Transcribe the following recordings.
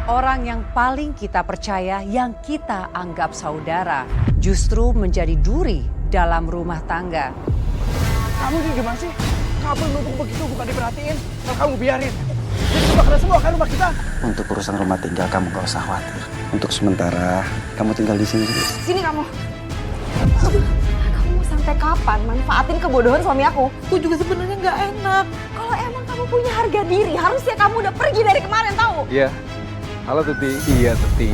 Orang yang paling kita percaya, yang kita anggap saudara, justru menjadi duri dalam rumah tangga. Kamu ini gimana sih? Kabel numpuk begitu bukan diperhatiin, kalau kamu biarin. Jadi kebakaran semua kan rumah kita. Untuk urusan rumah tinggal kamu gak usah khawatir. Untuk sementara kamu tinggal di sini. Sini kamu. Kamu mau sampai kapan manfaatin kebodohan suami aku? Aku juga sebenarnya nggak enak. Kalau emang kamu punya harga diri, harusnya kamu udah pergi dari kemarin tahu. Iya. Halo Tuti. Iya Tuti.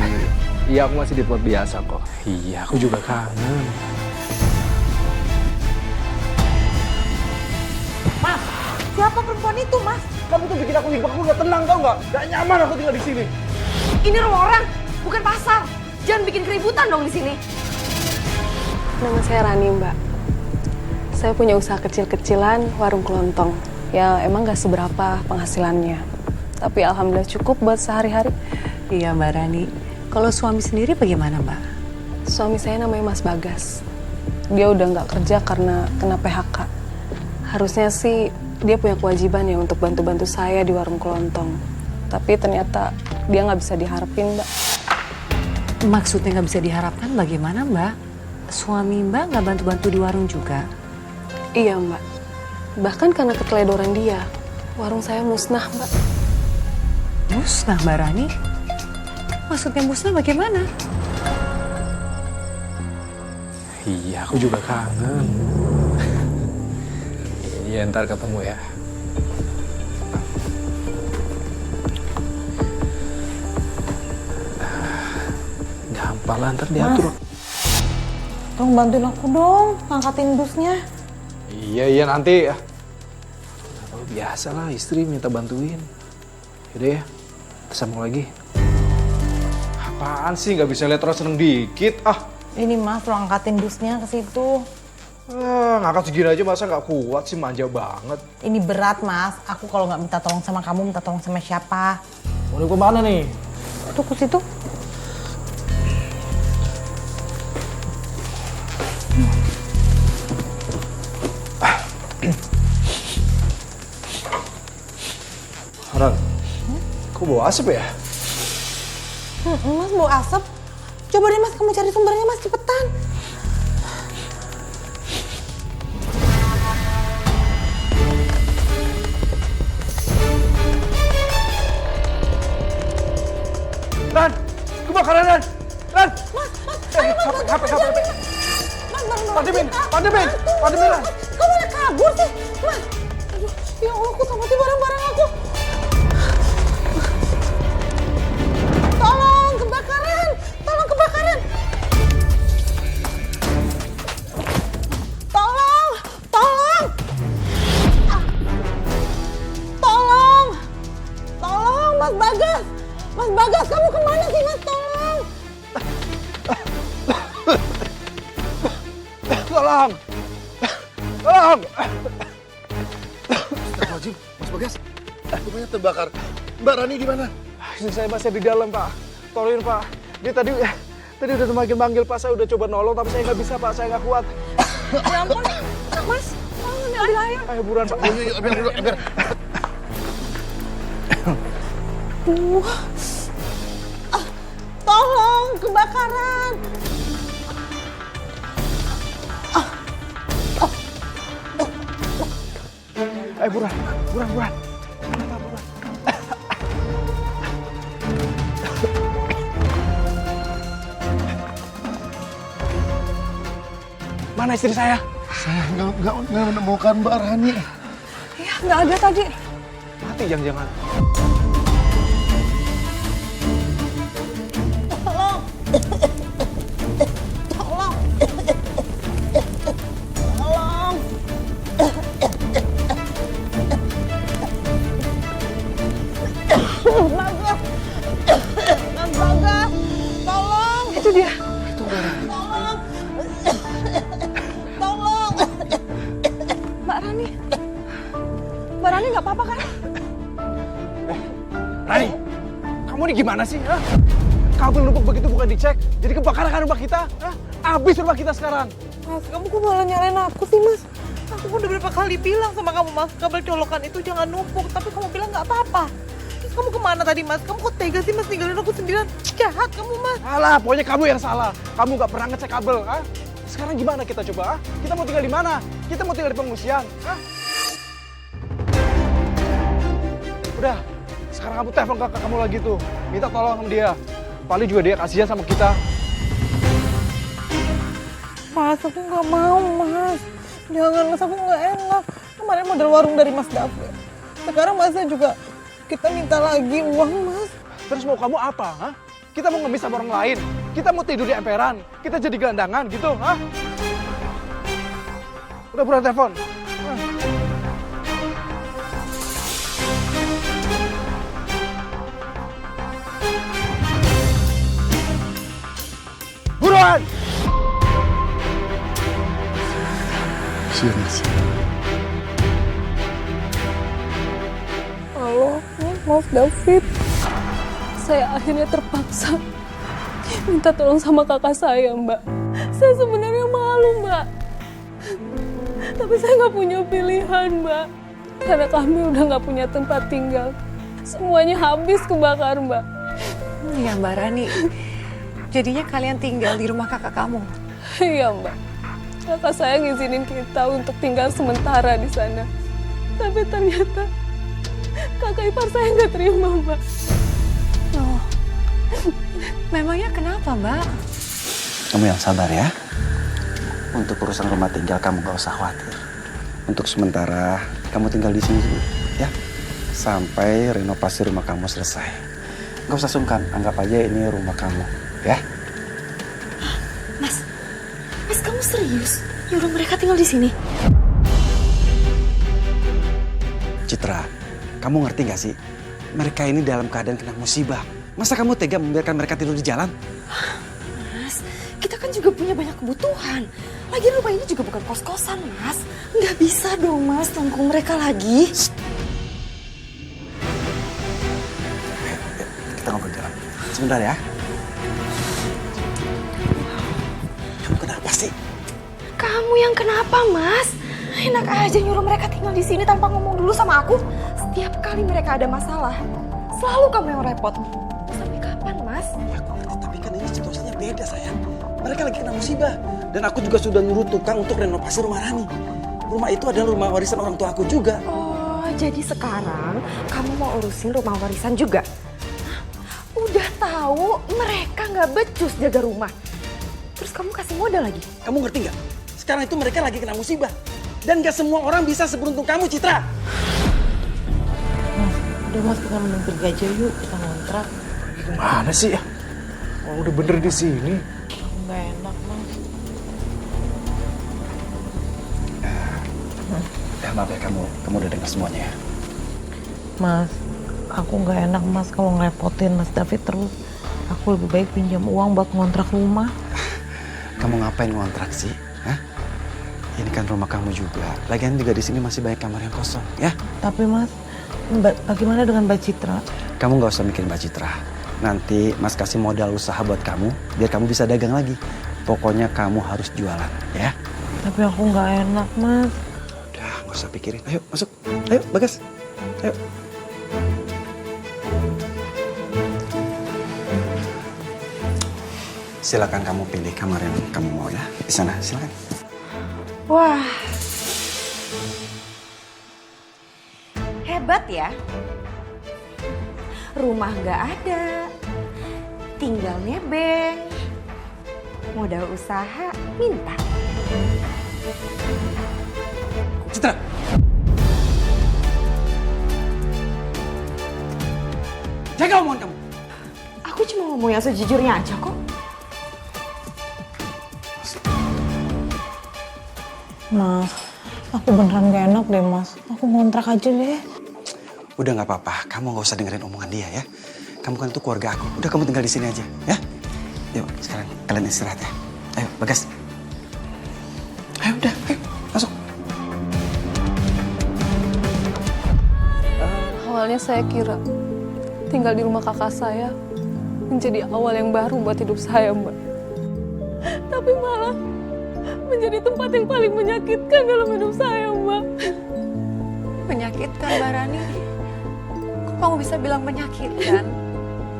Iya aku masih di tempat biasa kok. Iya aku juga kangen. Mas, siapa perempuan itu, Mas? Kamu tuh bikin aku hidup aku gak tenang tau gak? Gak nyaman aku tinggal di sini. Ini rumah orang, bukan pasar. Jangan bikin keributan dong di sini. Nama saya Rani, Mbak. Saya punya usaha kecil-kecilan, warung kelontong. Ya emang gak seberapa penghasilannya. Tapi alhamdulillah cukup buat sehari-hari. Iya Mbak Rani, kalau suami sendiri bagaimana Mbak? Suami saya namanya Mas Bagas. Dia udah nggak kerja karena kena PHK. Harusnya sih dia punya kewajiban ya untuk bantu-bantu saya di warung kelontong. Tapi ternyata dia nggak bisa diharapin, Mbak. Maksudnya nggak bisa diharapkan bagaimana Mbak? Suami Mbak nggak bantu-bantu di warung juga? Iya, Mbak. Bahkan karena keteledoran dia, warung saya musnah, Mbak. Musnah Mbak Rani? Maksudnya musnah bagaimana? Iya aku juga kangen. Iya ntar ketemu ya. Gampang lah ntar diatur. Tolong bantuin aku dong, angkatin dusnya. Iya nanti ya. Biasa lah istri minta bantuin. Yaudah ya, kita sambung lagi. Apaan sih nggak bisa lihat orang seneng dikit Ini Mas, tolong angkatin dusnya ke situ. Ngangkat segini aja masa nggak kuat sih, manja banget. Ini berat Mas, aku kalau nggak minta tolong sama kamu, minta tolong sama siapa? Mau ke mana nih? Tuh ke situ. Ran, kok bau asap ya? Mas bau asap. Coba deh Mas, kamu cari sumbernya Mas, cepetan. Ran, kebakaran Ran! Ran! Mas, HP. Mas, baru Pademin Ran! Kok malah kabur sih? Mas, aduh, ya Allah, aku sama barang-barang aku. Tolong, kebakaran! Tolong, kebakaran! Tolong! Tolong! Tolong! Tolong, Mas Bagas! Mas Bagas, kamu kemana sih, Mas? Tolong! Tolong! Astagfirullahaladzim, Mas Bagas, rumahnya terbakar. Mbak Rani di mana? Istri saya masih di dalam, Pak. Tolongin, Pak. Dia tadi udah manggil Pak. Saya udah coba nolong, tapi saya nggak bisa, Pak. Saya nggak kuat. Ya ampun, Mas, tolong ambil air. Ayo buruan, Pak. Yuk, biar. Tolong, kebakaran! Ayo buruan. Mana istri saya? Saya nggak menemukan Mbak Rani. Ya, nggak ada tadi. Mati jangan-jangan. Tolong! Tolong! Tolong! Bagas! Mas Bagas! Tolong! Itu dia. Tolong! Tolong! Mbak Rani. Mbak Rani nggak apa-apa kan? Rani, kamu ini gimana sih? Kabel numpuk begitu bukan dicek, jadi kebakaran kan rumah kita? Habis rumah kita sekarang. Mas, kamu kok malah nyalain aku sih, Mas? Aku udah berapa kali bilang sama kamu, Mas, kabel colokan itu jangan numpuk, tapi kamu bilang nggak apa-apa. Terus Kamu kemana tadi, Mas? Kamu kok tega sih, Mas, tinggalin aku sendirian? Jahat kamu, Mas. Alah, pokoknya kamu yang salah. Kamu nggak pernah ngecek kabel, ha? Sekarang gimana kita coba, ha? Kita mau tinggal di mana? Kita mau tinggal di pengungsian, ha? Udah, sekarang kamu telepon kakak kamu lagi tuh. Minta tolong sama dia. Paling juga dia kasihan sama kita. Mas, aku nggak mau, Mas. Jangan, Mas, aku nggak enak. Kemarin modal warung dari Mas David. Sekarang Masnya juga kita minta lagi uang, Mas. Terus mau kamu apa, ha? Kita mau ngemis sama orang lain. Kita mau tidur di emperan. Kita jadi gelandangan gitu, ha? Udah buruan telepon. Buruan! Halo, Mas David. Saya akhirnya terpaksa minta tolong sama kakak saya, Mbak. Saya sebenarnya malu, Mbak. Tapi saya nggak punya pilihan, Mbak. Karena kami udah nggak punya tempat tinggal. Semuanya habis kebakar, Mbak. Ya Mbak Rani, jadinya kalian tinggal di rumah kakak kamu. Iya, Mbak. Kakak saya ngizinin kita untuk tinggal sementara di sana. Tapi ternyata kakak ipar saya nggak terima, Mbak. Oh, memangnya kenapa Mbak? Kamu yang sabar ya. Untuk urusan rumah tinggal kamu gak usah khawatir. Untuk sementara kamu tinggal di sini dulu ya. Sampai renovasi rumah kamu selesai. Gak usah sungkan, anggap aja ini rumah kamu ya. Mas, kamu serius? Nyuruh mereka tinggal di sini? Citra, kamu ngerti gak sih? Mereka ini dalam keadaan kena musibah. Masa kamu tega membiarkan mereka tidur di jalan? Mas, kita kan juga punya banyak kebutuhan. Lagian rumah ini juga bukan kos-kosan, Mas. Nggak bisa dong, Mas, tunggu mereka lagi. Kita ngobrol jalan. Sebentar ya. Kamu kenapa sih? Kamu yang kenapa, Mas? Enak aja nyuruh mereka tinggal di sini tanpa ngomong dulu sama aku. Setiap kali mereka ada masalah, selalu kamu yang repot. Sampai kapan, Mas? Ya aku ngerti, tapi kan ini situasinya beda sayang. Mereka lagi kena musibah. Dan aku juga sudah nyuruh tukang untuk renovasi rumah Rani. Rumah itu adalah rumah warisan orang tua aku juga. Oh, jadi sekarang kamu mau urusin rumah warisan juga? Hah? Udah tahu mereka nggak becus jaga rumah. Terus kamu kasih modal lagi? Kamu ngerti nggak? Sekarang itu mereka lagi kena musibah. Dan gak semua orang bisa seberuntung kamu, Citra. Udah, Mas, kita mending pergi aja yuk. Kita ngontrak. Gimana sih ya? Oh, udah bener di sini. Nggak enak, Mas. Ya maaf ya, kamu udah dengar semuanya ya. Mas, aku nggak enak, Mas, kalau ngerepotin Mas David terus. Aku lebih baik pinjam uang buat ngontrak rumah. Kamu ngapain ngontrak sih? Hah? Ini kan rumah kamu juga. Lagian juga di sini masih banyak kamar yang kosong, ya? Tapi, Mas, bagaimana dengan Mbak Citra? Kamu nggak usah mikirin Mbak Citra. Nanti Mas kasih modal usaha buat kamu, biar kamu bisa dagang lagi. Pokoknya kamu harus jualan, ya? Tapi aku nggak enak, Mas. Udah, nggak usah pikirin. Ayo, masuk. Ayo, Bagas. Ayo. Silakan kamu pilih kamar yang kamu mau ya. Di sana, silakan. Wah, hebat ya. Rumah nggak ada, tinggal nebeng, modal usaha minta. Citra. Jaga omongan kamu. Aku cuma ngomong yang sejujurnya aja kok. Mas, aku beneran gak enak deh, Mas. Aku ngontrak aja deh. Udah nggak apa-apa, kamu nggak usah dengerin omongan dia ya. Kamu kan itu keluarga aku. Udah kamu tinggal di sini aja, ya. Yuk, sekarang kalian istirahat ya. Ayo, Bagas. Ayo, udah, ayo, masuk. Awalnya saya kira tinggal di rumah kakak saya menjadi awal yang baru buat hidup saya, Mbak. Tapi malah menjadi tempat yang paling menyakitkan dalam hidup saya, Mbak. Menyakitkan Mbak Rani? kamu bisa bilang menyakitkan?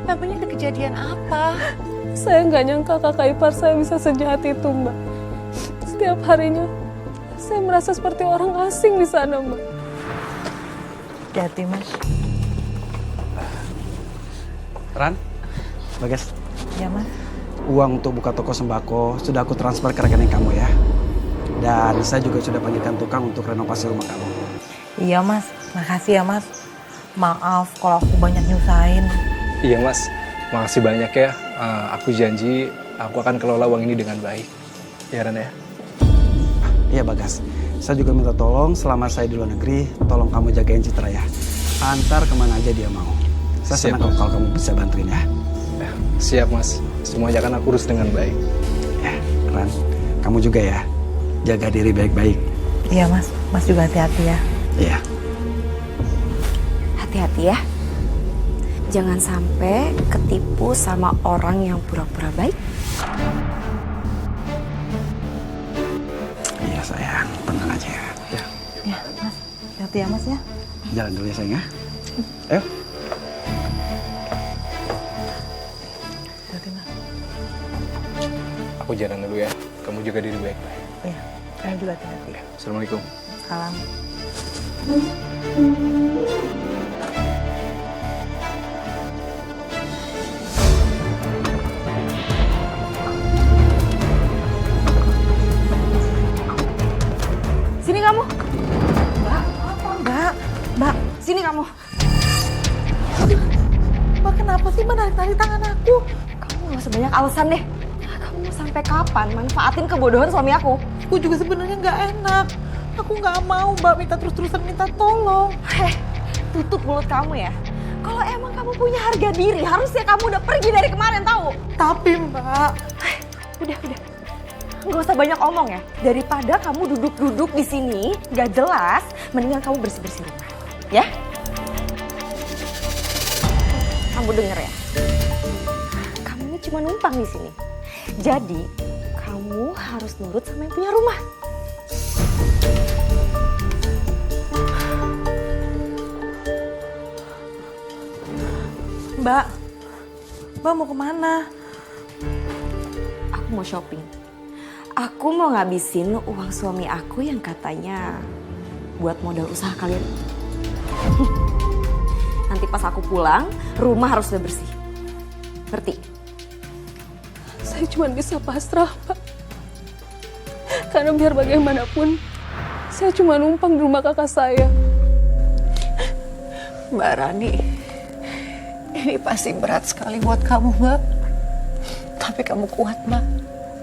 Namanya kejadian apa? Saya nggak nyangka kakak ipar saya bisa sejahat itu, Mbak. Setiap harinya saya merasa seperti orang asing di sana, Mbak. Hati-hati, Mas. Ran, Bagas, Ya, Mas. uang untuk buka toko sembako sudah aku transfer ke rekening kamu ya. Dan saya juga sudah panggilkan tukang untuk renovasi rumah kamu. Iya, Mas. Makasih ya, Mas. Maaf kalau aku banyak nyusahin. Iya mas, makasih banyak ya. Aku janji aku akan kelola uang ini dengan baik. Ya Ran ya? Iya Bagas, saya juga minta tolong selama saya di luar negeri, tolong kamu jagain Citra ya. Antar kemana aja dia mau. Saya senang kalau kamu bisa bantuin ya. Siap mas, semuanya akan aku urus dengan baik. Ya, Ran, kamu juga ya. Jaga diri baik-baik. Iya, Mas. Mas juga hati-hati ya. Iya. Hati-hati ya. Jangan sampai ketipu sama orang yang pura-pura baik. Iya sayang, tenang aja ya. Ya, Mas. Hati-hati ya, Mas ya. Jalan dulu ya sayang ya. Ayo. Hati-hati, Mas. Aku jalan dulu ya. Kamu jaga diri baik-baik. Iya, kamu juga hati-hati. Assalamualaikum. Salam. Sini kamu. Mbak, Sini kamu. Mbak kenapa sih Mbak narik-narik tangan aku? Kamu gak usah banyak alasan deh. Kamu mau sampai kapan manfaatin kebodohan suami aku? Aku juga sebenarnya nggak enak. Aku nggak mau Mbak minta terus-terusan minta tolong. Tutup mulut kamu ya. Kalau emang kamu punya harga diri, harusnya kamu udah pergi dari kemarin tahu. Tapi Mbak, Udah. Nggak usah banyak omong ya. Daripada kamu duduk-duduk di sini, nggak jelas, mendingan kamu bersih-bersih rumah. Ya? Kamu denger ya? Kamu ini cuma numpang di sini. Jadi, kamu harus nurut sama yang punya rumah. Mbak mau kemana? Aku mau shopping. Aku mau ngabisin uang suami aku yang katanya buat modal usaha kalian. Nanti pas aku pulang, rumah harus udah bersih. Ngerti? Saya cuma bisa pasrah, Pak. Karena biar bagaimanapun, saya cuma numpang di rumah kakak saya. Mbak Rani, ini pasti berat sekali buat kamu, Mbak. Tapi kamu kuat, Mbak.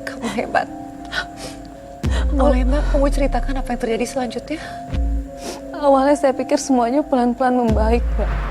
Kamu hebat. Boleh, Mbak, kamu ceritakan apa yang terjadi selanjutnya? Awalnya saya pikir semuanya pelan-pelan membaik, Pak.